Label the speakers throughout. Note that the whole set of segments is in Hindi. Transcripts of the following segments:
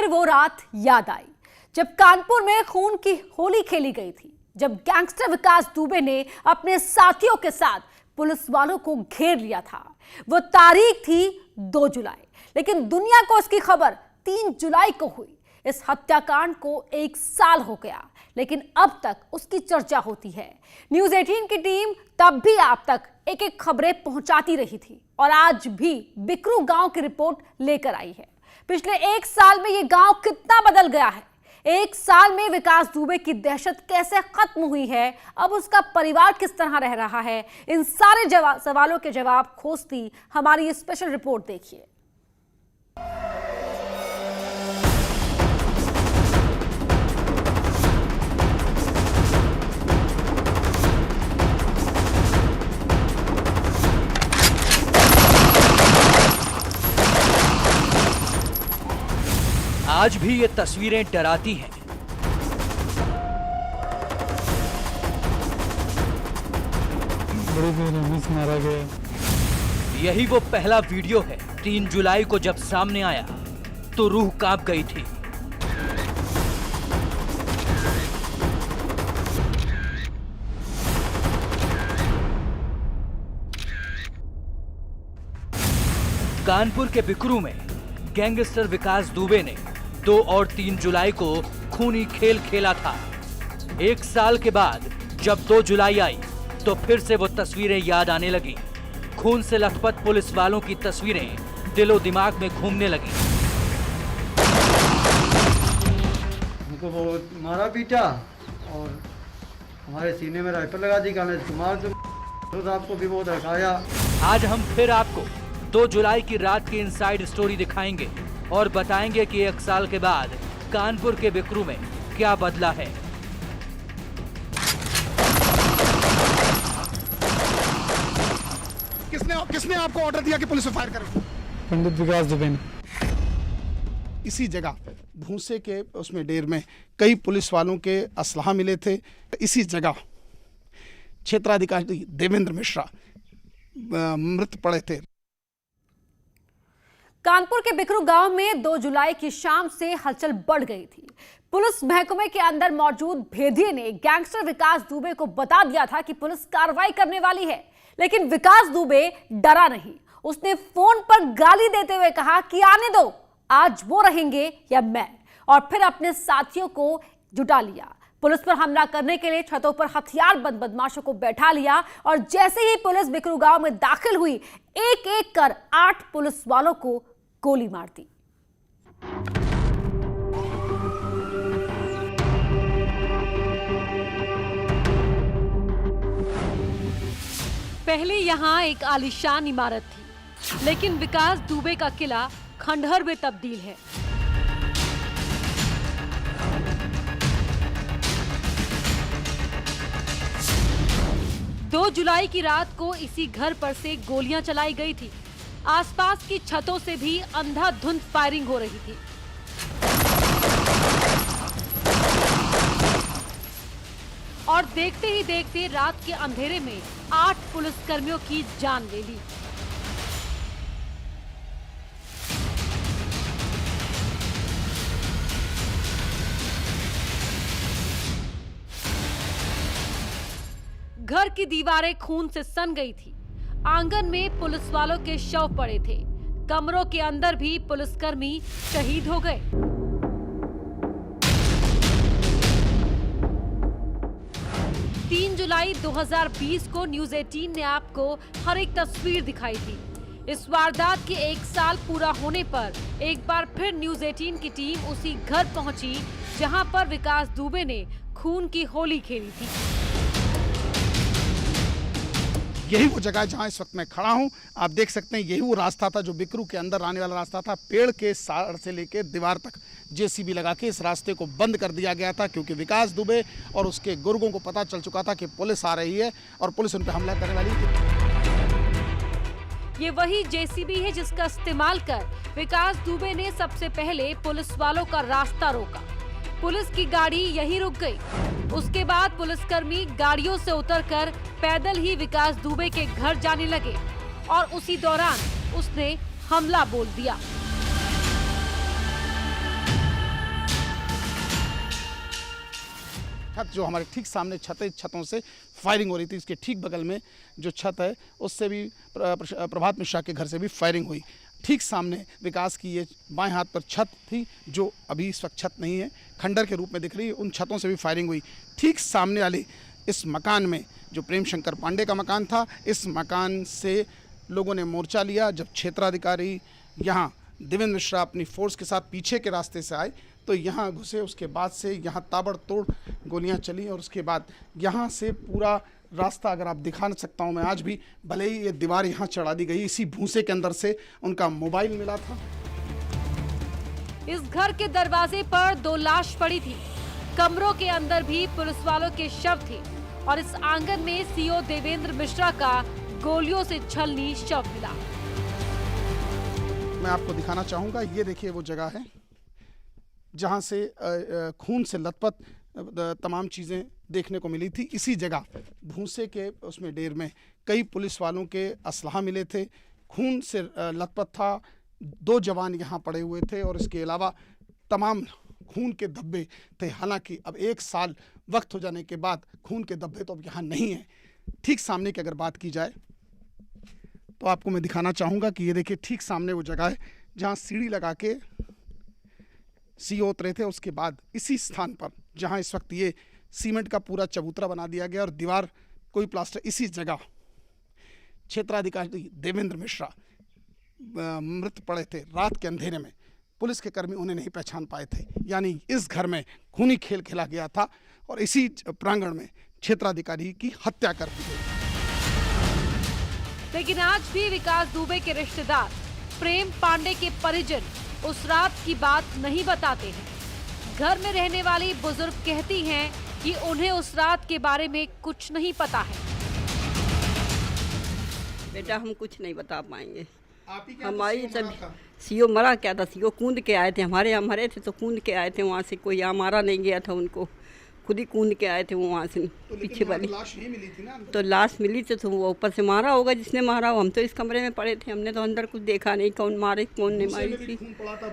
Speaker 1: फिर वो रात याद आई जब कानपुर में खून की होली खेली गई थी, जब गैंगस्टर विकास दुबे ने अपने साथियों के साथ पुलिस वालों को घेर लिया था। वो तारीख थी 2 जुलाई, लेकिन दुनिया को इसकी खबर 3 जुलाई को हुई। इस हत्याकांड को 1 साल हो गया, लेकिन अब तक उसकी चर्चा होती है। न्यूज़ 18 की टीम तब भी आप तक एक एक खबरें पहुंचाती रही थी और आज भी बिकरू गांव की रिपोर्ट लेकर आई है। पिछले 1 साल में ये गांव कितना बदल गया है, 1 साल में विकास दुबे की दहशत कैसे खत्म हुई है, अब उसका परिवार किस तरह रह रहा है, इन सारे सवालों के जवाब खोजती हमारी ये स्पेशल रिपोर्ट देखिए।
Speaker 2: आज भी ये तस्वीरें डराती हैं।
Speaker 3: मारा गया।
Speaker 2: यही वो पहला वीडियो है 3 जुलाई को जब सामने आया तो रूह कांप गई थी। कानपुर के बिकरू में गैंगस्टर विकास दुबे ने 2 और 3 जुलाई को खूनी खेल खेला था। 1 साल के बाद जब 2 जुलाई आई तो फिर से वो तस्वीरें याद आने लगी। खून से लथपथ पुलिस वालों की तस्वीरें दिलो दिमाग में घूमने लगी।
Speaker 3: हमको बहुत मारा पीटा और हमारे सीने में राइफल लगा दी। आपको भी बहुत रखाया।
Speaker 2: आज हम फिर आपको 2 जुलाई की रात की इनसाइड स्टोरी दिखाएंगे और बताएंगे कि 1 साल के बाद कानपुर के बिकरू में क्या बदला है।
Speaker 4: किसने आपको ऑर्डर दिया कि पुलिस पे फायर करो?
Speaker 3: पंडित विकास दुबे ने।
Speaker 4: इसी जगह भूसे के उसमें डेर में कई पुलिस वालों के असलहा मिले थे। इसी जगह क्षेत्राधिकारी देवेंद्र मिश्रा मृत पड़े थे।
Speaker 1: कानपुर के बिकरू गांव में 2 जुलाई की शाम से हलचल बढ़ गई थी। पुलिस महकमे के अंदर मौजूद भेदिये ने गैंगस्टर विकास दुबे को बता दिया था कि पुलिस कार्रवाई करने वाली है, लेकिन विकास दुबे डरा नहीं। उसने फोन पर गाली देते हुए कहा कि आने दो, आज वो रहेंगे या मैं, और फिर अपने साथियों को जुटा लिया। पुलिस पर हमला करने के लिए छतों पर हथियार बंद बदमाशों को बैठा लिया और जैसे ही पुलिस बिकरू गांव में दाखिल हुई, एक एक कर 8 पुलिस वालों को गोली मार दी। पहले यहां एक आलीशान इमारत थी, लेकिन विकास दुबे का किला खंडहर में तब्दील है। दो जुलाई की रात को इसी घर पर से गोलियां चलाई गई थी। आसपास की छतों से भी अंधाधुंध फायरिंग हो रही थी। और देखते ही देखते रात के अंधेरे में 8 पुलिसकर्मियों की जान ले ली। घर की दीवारें खून से सन गई थी। आंगन में पुलिस वालों के शव पड़े थे। कमरों के अंदर भी पुलिसकर्मी शहीद हो गए। जुलाई 2020 को न्यूज़ 18 ने आपको हर एक तस्वीर दिखाई थी। इस वारदात के 1 साल पूरा होने पर एक बार फिर न्यूज़ 18 की टीम उसी घर पहुंची जहां पर विकास दुबे ने खून की होली खेली थी।
Speaker 4: यही वो जगह जहां इस वक्त मैं खड़ा हूं। आप देख सकते हैं यही वो रास्ता था जो बिकरू के अंदर आने वाला रास्ता था। पेड़ के सार से लेकर दीवार तक जेसीबी लगा के इस रास्ते को बंद कर दिया गया था, क्योंकि विकास दुबे और उसके गुर्गों को पता चल चुका था कि पुलिस आ रही है और पुलिस उन पर हमला करने वाली थी।
Speaker 1: ये वही जेसीबी है जिसका इस्तेमाल कर विकास दुबे ने सबसे पहले पुलिस वालों का रास्ता रोका। पुलिस की गाड़ी यहीं रुक गई। उसके बाद पुलिसकर्मी गाड़ियों से उतरकर पैदल ही विकास दुबे के घर जाने लगे और उसी दौरान उसने हमला बोल दिया।
Speaker 4: छत जो हमारे ठीक सामने छतों से फायरिंग हो रही थी। इसके ठीक बगल में जो छत है उससे भी प्रभात मिश्रा के घर से भी फायरिंग हुई। ठीक सामने विकास की ये बाएं हाथ पर छत थी जो अभी इस वक्त छत नहीं है, खंडर के रूप में दिख रही है। उन छतों से भी फायरिंग हुई। ठीक सामने वाले इस मकान में जो प्रेम शंकर पांडे का मकान था, इस मकान से लोगों ने मोर्चा लिया। जब क्षेत्राधिकारी यहाँ देवेंद्र मिश्रा अपनी फोर्स के साथ पीछे के रास्ते से आए तो यहाँ घुसे। उसके बाद से यहाँ ताबड़तोड़ गोलियाँ चली और उसके बाद यहाँ से पूरा रास्ता अगर आप दिखा न सकता हूँ मैं आज भी, भले ही ये दीवार यहाँ चढ़ा दी गई, इसी भूसे के अंदर से उनका मोबाइल मिला था।
Speaker 1: इस घर के दरवाजे पर 2 लाश पड़ी थी। कमरों के अंदर भी पुलिस वालों के शव थे और इस आंगन में सीओ देवेंद्र मिश्रा का गोलियों से छलनी शव मिला।
Speaker 4: मैं आपको दिखाना चाहूँगा, ये देखिए वो जगह है जहाँ से खून से लथपथ तमाम चीज़ें देखने को मिली थी। इसी जगह भूसे के उसमें ढेर में कई पुलिस वालों के असलहा मिले थे, खून से लथपथ था। 2 जवान यहाँ पड़े हुए थे और इसके अलावा तमाम खून के धब्बे थे। हालांकि अब 1 साल वक्त हो जाने के बाद खून के धब्बे तो अब यहाँ नहीं हैं। ठीक सामने की अगर बात की जाए तो आपको मैं दिखाना चाहूँगा कि ये देखिए ठीक सामने वो जगह है जहाँ सीढ़ी लगा के सीओ उतरे थे। उसके बाद इसी स्थान पर जहाँ इस वक्त ये सीमेंट का पूरा चबूतरा बना दिया गया और दीवार कोई प्लास्टर, इसी जगह क्षेत्राधिकारी देवेंद्र मिश्रा मृत पड़े थे रात के अंधेरे में। पुलिस के कर्मी उन्हें नहीं पहचान पाए थे। यानी इस घर में खूनी खेल खेला गया था और इसी प्रांगण में क्षेत्राधिकारी की हत्या कर दी गई।
Speaker 1: लेकिन आज भी विकास दुबे के रिश्तेदार प्रेम पांडे के परिजन उस रात की बात नहीं बताते हैं। घर में रहने वाली बुजुर्ग कहती हैं कि उन्हें उस रात के बारे में कुछ नहीं पता है।
Speaker 5: बेटा हम कुछ नहीं बता पाएंगे।
Speaker 4: आप ही क्या
Speaker 5: हमारी
Speaker 4: तो
Speaker 5: सब सीओ मरा क्या था, सीओ कूद के आए थे, हमारे यहाँ मरे थे तो कूद के आए थे वहाँ से, कोई यहाँ मारा नहीं गया था उनको, खुद ही कूद के आए थे वो वहाँ से।
Speaker 4: तो
Speaker 5: पीछे वाली
Speaker 4: लाश नहीं मिली थी ना?
Speaker 5: तो लाश मिली थी तो वो ऊपर से मारा होगा जिसने मारा हो। हम तो इस कमरे में पड़े थे, हमने तो अंदर कुछ देखा नहीं कौन मारे कौन नहीं मारी थी।
Speaker 4: खून पड़ा था,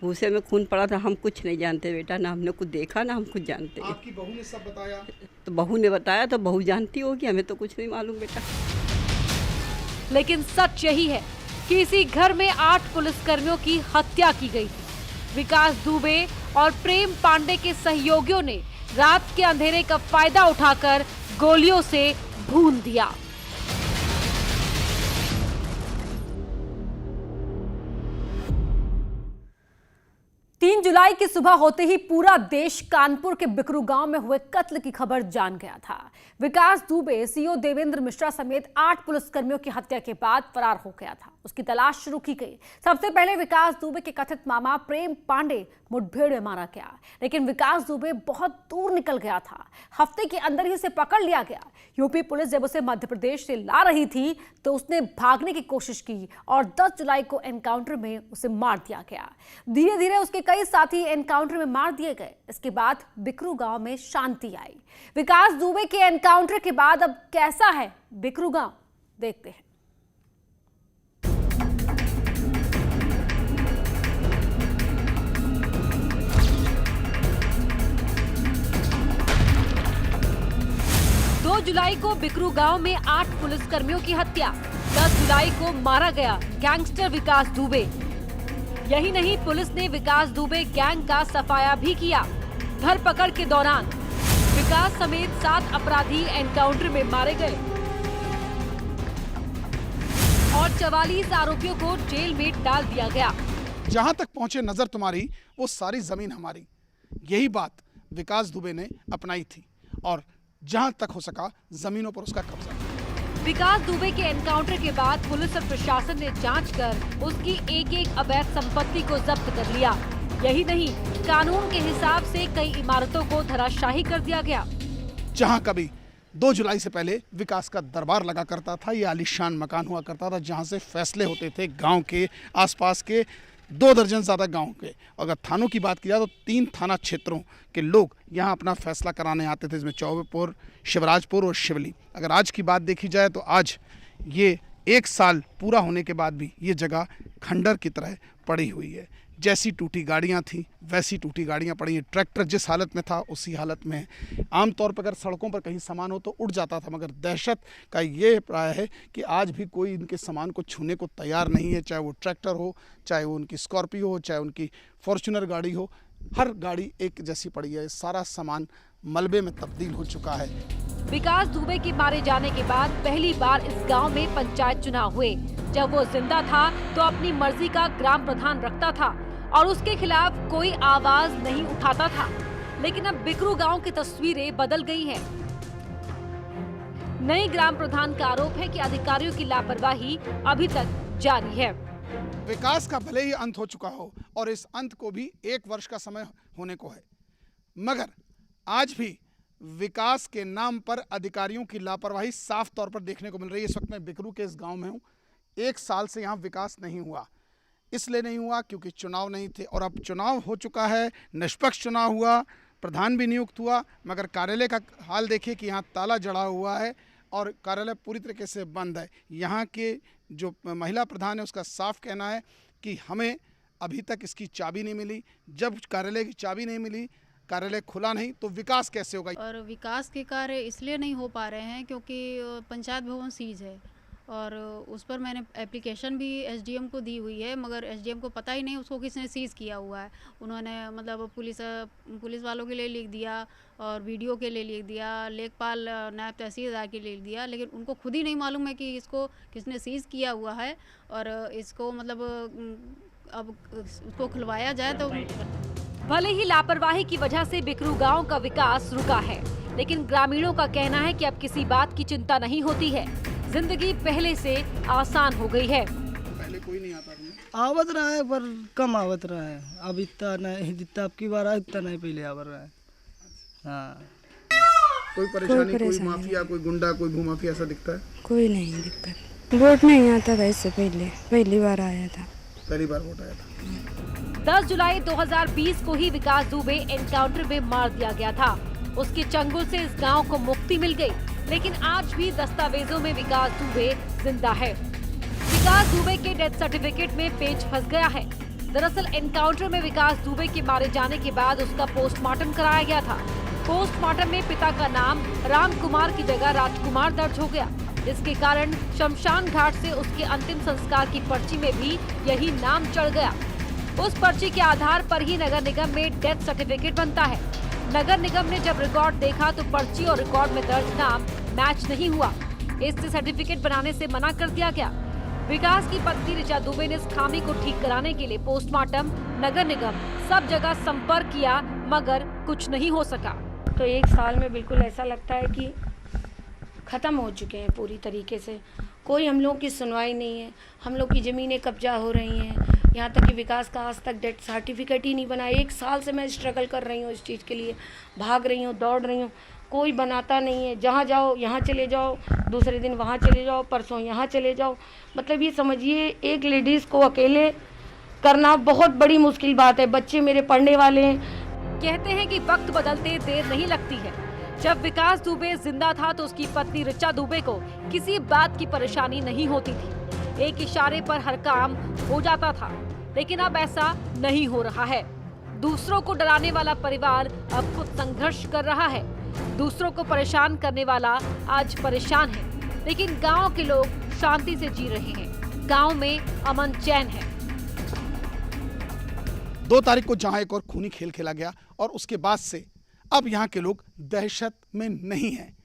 Speaker 5: भूसे में खून पड़ा था, हम कुछ नहीं जानते बेटा, ना हमने कुछ देखा ना हम कुछ जानते।
Speaker 4: आपकी बहू ने सब बताया?
Speaker 5: तो बहू ने बताया तो बहू जानती होगी, हमें तो कुछ नहीं मालूम बेटा।
Speaker 1: लेकिन सच यही है कि इसी घर में 8 पुलिसकर्मियों की हत्या की गई थी। विकास दुबे और प्रेम पांडे के सहयोगियों ने रात के अंधेरे का फायदा उठाकर गोलियों से भून दिया। 3 जुलाई की सुबह होते ही पूरा देश कानपुर के बिकरू गांव में हुए कत्ल की खबर जान गया था। विकास दुबे सीओ देवेंद्र मिश्रा समेत 8 पुलिसकर्मियों की हत्या के बाद फरार हो गया था। उसकी तलाश शुरू की गई। सबसे पहले विकास दुबे के कथित मामा प्रेम पांडे मुठभेड़ में मारा गया, लेकिन विकास दुबे बहुत दूर निकल गया था। हफ्ते के अंदर ही उसे पकड़ लिया गया। यूपी पुलिस जब उसे मध्य प्रदेश से ला रही थी तो उसने भागने की कोशिश की और 10 जुलाई को एनकाउंटर में उसे मार दिया गया। धीरे धीरे उसके कई साथी एनकाउंटर में मार दिए गए। इसके बाद बिकरू गांव में शांति आई। विकास दुबे के एनकाउंटर के बाद अब कैसा है बिकरू गांव, देखते हैं। जुलाई को बिकरू गांव में 8 पुलिसकर्मियों की हत्या। 10 जुलाई को मारा गया गैंगस्टर विकास दुबे। यही नहीं, पुलिस ने विकास दुबे गैंग का सफाया भी किया। धरपकड़ के दौरान विकास समेत 7 अपराधी एनकाउंटर में मारे गए और 44 आरोपियों को जेल में डाल दिया गया।
Speaker 4: जहां तक पहुंचे नजर तुम्हारी वो सारी जमीन हमारी, यही बात विकास दुबे ने अपनाई थी और जहां तक हो सका जमीनों पर उसका कब्जा।
Speaker 1: विकास दुबे के एनकाउंटर के बाद पुलिस और प्रशासन ने जांच कर उसकी एक अवैध संपत्ति को जब्त कर लिया। यही नहीं, कानून के हिसाब से कई इमारतों को धराशाही कर दिया गया।
Speaker 4: जहां कभी 2 जुलाई से पहले विकास का दरबार लगा करता था, ये आलीशान मकान हुआ करता था जहां से फैसले होते थे गांव के आसपास के 2 दर्जन ज़्यादा गांव के। अगर थानों की बात की जाए तो 3 थाना क्षेत्रों के लोग यहां अपना फैसला कराने आते थे, इसमें चौबेपुर, शिवराजपुर और शिवली। अगर आज की बात देखी जाए तो आज ये 1 साल पूरा होने के बाद भी ये जगह खंडर की तरह पड़ी हुई है। जैसी टूटी गाड़ियां थी वैसी टूटी गाड़ियां पड़ी हैं। ट्रैक्टर जिस हालत में था उसी हालत में है। आमतौर पर अगर सड़कों पर कहीं सामान हो तो उड़ जाता था, मगर दहशत का ये प्राय है कि आज भी कोई इनके सामान को छूने को तैयार नहीं है। चाहे वो ट्रैक्टर हो, चाहे वो उनकी स्कॉर्पियो हो, चाहे उनकी फॉर्च्यूनर गाड़ी हो, हर गाड़ी एक जैसी पड़ी है। सारा सामान मलबे में तब्दील हो चुका है।
Speaker 1: विकास दुबे के मारे जाने के बाद पहली बार इस गांव में पंचायत चुनाव हुए। जब वो जिंदा था तो अपनी मर्जी का ग्राम प्रधान रखता था और उसके खिलाफ कोई आवाज नहीं उठाता था। लेकिन अब बिकरू गांव की तस्वीरें बदल गई हैं। नई ग्राम प्रधान का आरोप है कि अधिकारियों की लापरवाही अभी तक जारी है।
Speaker 4: विकास का भले ही अंत हो चुका हो और इस अंत को भी 1 वर्ष का समय होने को है, मगर आज भी विकास के नाम पर अधिकारियों की लापरवाही साफ तौर पर देखने को मिल रही है। इस वक्त मैं बिकरू के इस गांव में हूं। 1 साल से यहां विकास नहीं हुआ। इसलिए नहीं हुआ क्योंकि चुनाव नहीं थे, और अब चुनाव हो चुका है, निष्पक्ष चुनाव हुआ, प्रधान भी नियुक्त हुआ, मगर कार्यालय का हाल देखिए कि यहाँ ताला जड़ा हुआ है और कार्यालय पूरी तरीके से बंद है। यहाँ के जो महिला प्रधान है उसका साफ कहना है कि हमें अभी तक इसकी चाबी नहीं मिली। जब कार्यालय की चाबी नहीं मिली, कार्यालय खुला नहीं, तो विकास कैसे होगा।
Speaker 6: और विकास के कार्य इसलिए नहीं हो पा रहे हैं क्योंकि पंचायत भवन सीज है और उस पर मैंने एप्लीकेशन भी एसडीएम को दी हुई है, मगर एसडीएम को पता ही नहीं उसको किसने सीज किया हुआ है। उन्होंने मतलब पुलिस वालों के लिए लिख दिया और वीडियो के लिए लिख दिया, लेखपाल नायब तहसीलदार के लिए लिख दिया, लेकिन उनको खुद ही नहीं मालूम है कि इसको किसने सीज किया हुआ है। और इसको मतलब अब उसको खुलवाया जाए तो।
Speaker 1: भले ही लापरवाही की वजह से बिकरू गांव का विकास रुका है, लेकिन ग्रामीणों का कहना है कि अब किसी बात की चिंता नहीं होती है। जिंदगी पहले से आसान हो गई है।
Speaker 4: पहले कोई नहीं आता था।
Speaker 7: आवत रहा है पर कम आवत रहा है। अब इतना नहीं, जितना अब की बार आया इतना नहीं पहले आवत रहा है। हाँ,
Speaker 4: कोई परेशानी, कोई माफिया, कोई गुंडा, कोई भूमाफिया ऐसा दिखता है?
Speaker 8: कोई नहीं दिक्कत। वोट नहीं आता था इससे पहली बार आया था।
Speaker 4: पहली बार वोट आया था।
Speaker 1: 10 जुलाई 2020 को ही विकास दुबे एनकाउंटर में मार दिया गया था। उसके चंगुल से इस गांव को मुक्ति मिल गई, लेकिन आज भी दस्तावेजों में विकास दुबे जिंदा है। विकास दुबे के डेथ सर्टिफिकेट में पेच फंस गया है। दरअसल एनकाउंटर में विकास दुबे के मारे जाने के बाद उसका पोस्टमार्टम कराया गया था। पोस्टमार्टम में पिता का नाम राम कुमार की जगह राजकुमार दर्ज हो गया, जिसके कारण शमशान घाट से उसके अंतिम संस्कार की पर्ची में भी यही नाम चढ़ गया। उस पर्ची के आधार पर ही नगर निगम में डेथ सर्टिफिकेट बनता है। नगर निगम ने जब रिकॉर्ड देखा तो पर्ची और रिकॉर्ड में दर्ज नाम मैच नहीं हुआ। इससे सर्टिफिकेट बनाने से मना कर दिया गया। विकास की पत्नी ऋचा दुबे ने इस खामी को ठीक कराने के लिए पोस्टमार्टम, नगर निगम सब जगह संपर्क किया, मगर कुछ नहीं हो सका।
Speaker 8: तो 1 साल में बिल्कुल ऐसा लगता है कि ख़त्म हो चुके हैं पूरी तरीके से। कोई हम लोग की सुनवाई नहीं है। हम लोग की ज़मीनें कब्जा हो रही हैं। यहाँ तक कि विकास का आज तक डेथ सर्टिफिकेट ही नहीं बना। 1 साल से मैं स्ट्रगल कर रही हूँ इस चीज़ के लिए, भाग रही हूँ, दौड़ रही हूँ, कोई बनाता नहीं है। जहाँ जाओ यहाँ चले जाओ, दूसरे दिन वहाँ चले जाओ, परसों यहाँ चले जाओ। मतलब ये समझिए एक लेडीज़ को अकेले करना बहुत बड़ी मुश्किल बात है। बच्चे मेरे पढ़ने वाले हैं।
Speaker 1: कहते हैं कि वक्त बदलते देर नहीं लगती है। जब विकास दुबे जिंदा था तो उसकी पत्नी ऋचा दुबे को किसी बात की परेशानी नहीं होती थी। एक इशारे पर हर काम हो जाता था, लेकिन अब ऐसा नहीं हो रहा है। दूसरों को डराने वाला परिवार अब खुद संघर्ष कर रहा है। दूसरों को परेशान करने वाला आज परेशान है, लेकिन गांव के लोग शांति से जी रहे हैं। गांव में अमन चैन है।
Speaker 4: 2 तारीख को जहां एक और खूनी खेल खेला गया और उसके बाद से अब यहाँ के लोग दहशत में नहीं हैं।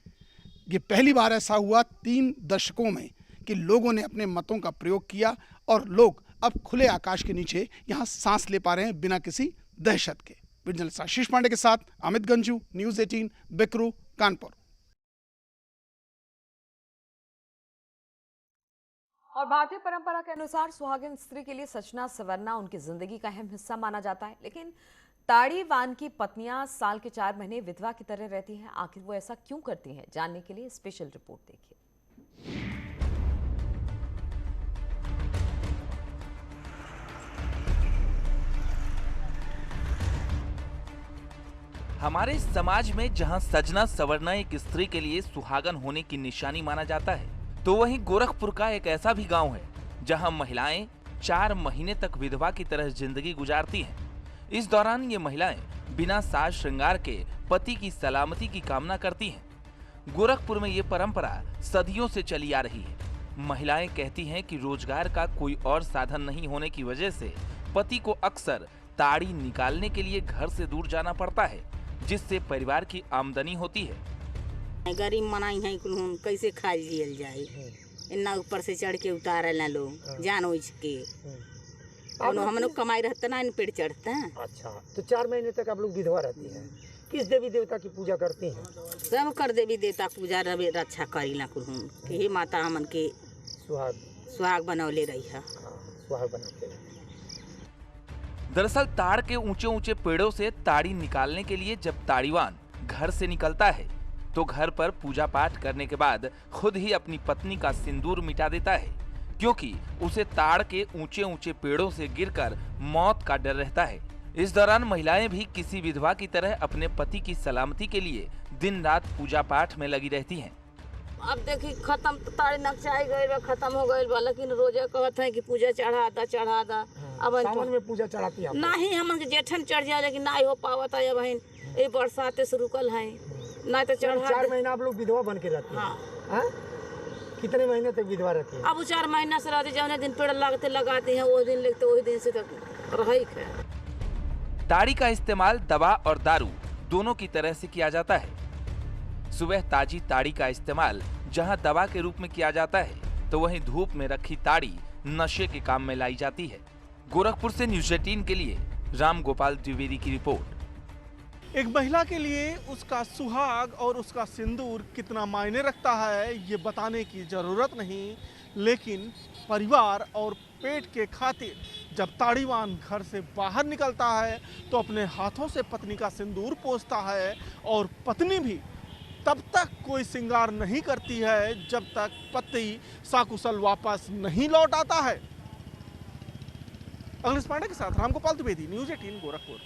Speaker 4: ये पहली बार ऐसा हुआ 3 दशकों में कि लोगों ने अपने मतों का प्रयोग किया और लोग अब खुले आकाश के नीचे यहाँ सांस ले पा रहे हैं बिना किसी दहशत के। जर्नलिस्ट आशीष पांडे के साथ अमित गंजू, न्यूज़ 18, बिकरू, कानपुर।
Speaker 9: और भारतीय परंपरा के अनुसार सुहागिन स्त्री के लिए सजना संवरना उनकी जिंदगी का अहम हिस्सा माना जाता है, लेकिन ताड़ीवान की पत्नियां साल के 4 महीने विधवा की तरह रहती हैं। आखिर वो ऐसा क्यों करती हैं, जानने के लिए स्पेशल रिपोर्ट देखिए।
Speaker 10: हमारे समाज में जहां सजना संवरना एक स्त्री के लिए सुहागन होने की निशानी माना जाता है, तो वहीं गोरखपुर का एक ऐसा भी गांव है जहां महिलाएं 4 महीने तक विधवा की तरह जिंदगी गुजारती हैं। इस दौरान ये महिलाएं बिना साज श्रृंगार के पति की सलामती की कामना करती हैं। गोरखपुर में ये परंपरा सदियों से चली आ रही है। महिलाएं कहती हैं कि रोजगार का कोई और साधन नहीं होने की वजह से पति को अक्सर ताड़ी निकालने के लिए घर से दूर जाना पड़ता है, जिससे परिवार की आमदनी होती है।
Speaker 11: गरीब मनाई है कैसे खा लियल जाए, इतना ऊपर से चढ़ के उतार ना लोग जान उच के हम लोग कमाई रहते ना इन पेड़ चढ़ते हैं।
Speaker 12: अच्छा, तो 4 महीने तक आप लोग विधवा रहती हैं। किस देवी देवता की पूजा करती हैं?
Speaker 11: सब कर देवी देवता पूजा रवे रक्षा करी ना कुल कि हे माता हमन के सुहाग बनौले रही है।
Speaker 12: सुहाग बनाते रही।
Speaker 10: दरअसल ताड़ के ऊंचे ऊंचे पेड़ों से ताड़ी निकालने के लिए जब ताड़ीवान घर से निकलता है तो घर पर पूजा पाठ करने के बाद खुद ही अपनी पत्नी का सिंदूर मिटा देता है, क्योंकि उसे ताड़ के ऊंचे ऊंचे पेड़ों से गिरकर मौत का डर रहता है। इस दौरान महिलाएं भी किसी विधवा की तरह अपने पति की सलामती के लिए दिन रात पूजा पाठ में लगी रहती हैं।
Speaker 11: अब देखी खत्म ताड़ी नक्शाई गए खत्म हो गए, लेकिन रोजा कहते हैं कि पूजा चढ़ा दा। अब
Speaker 12: सावन में पूजा चढ़ाती है
Speaker 11: नहीं, हमन के जेठन चढ़ जाए लेकिन नहीं हो पावत है। बहन ये बरसाते से रुकल है नहीं तो चढ़ा।
Speaker 12: 4 महीना आप लोग विधवा बन के रहती हैं। हाँ? कितने महीने तक विधवा रहती है?
Speaker 11: अब 4 महीना से रहते, जौने दिन पेड़ लगते लगाते हैं वो दिन लगते वही दिन से तक रही है।
Speaker 10: ताड़ी का इस्तेमाल दवा और दारू दोनों की तरह से किया जाता है। सुबह ताजी ताड़ी का इस्तेमाल जहां दवा के रूप में किया जाता है, तो वहीं धूप में रखी ताड़ी नशे के काम में लाई जाती है। गोरखपुर से न्यूज़ 18 के लिए राम गोपाल द्विवेदी की रिपोर्ट।
Speaker 4: एक महिला के लिए उसका सुहाग और उसका सिंदूर कितना मायने रखता है ये बताने की जरूरत नहीं, लेकिन परिवार और पेट के खातिर जब ताड़ीवान घर से बाहर निकलता है तो अपने हाथों से पत्नी का सिंदूर पोंछता है, और पत्नी भी तब तक कोई श्रृंगार नहीं करती है जब तक पति साकुशल वापस नहीं लौट आता है। अखिलेश पांडे के साथ राम गोपाल द्विवेदी, न्यूज़ 18 गोरखपुर।